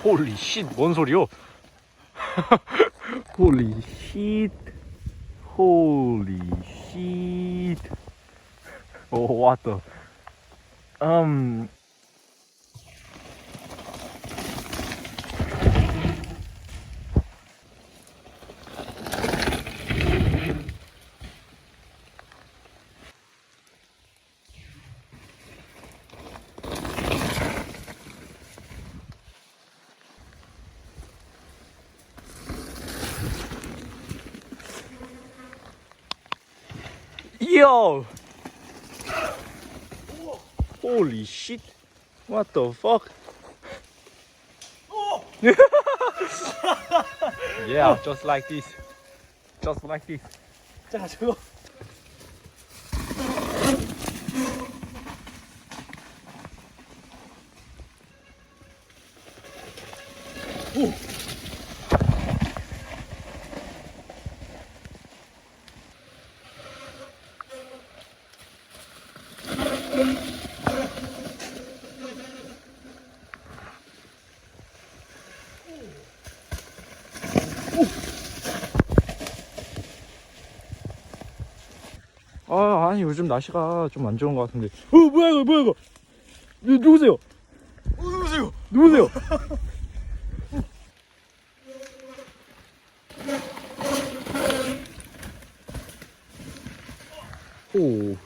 홀리 쉿, 뭔 소리요? 홀리 쉿, 홀리 쉿. 오, 왔다. Yo! Holy shit! What the fuck? Yeah, just like this. Just like this. 자, 저거. 아, 아니 요즘 날씨가 좀 안 좋은 것 같은데. 뭐야 이거, 뭐야 이거? 누구세요? 누구세요? 누구세요? 오.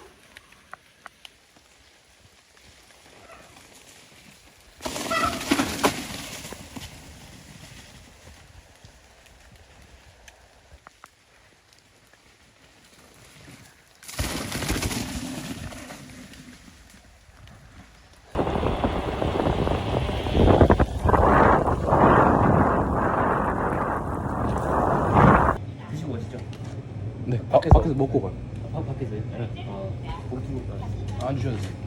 드시고 가시죠. 네, 밖에서 먹고 가요. 밖에서요? 네. 안 주셔도 돼요.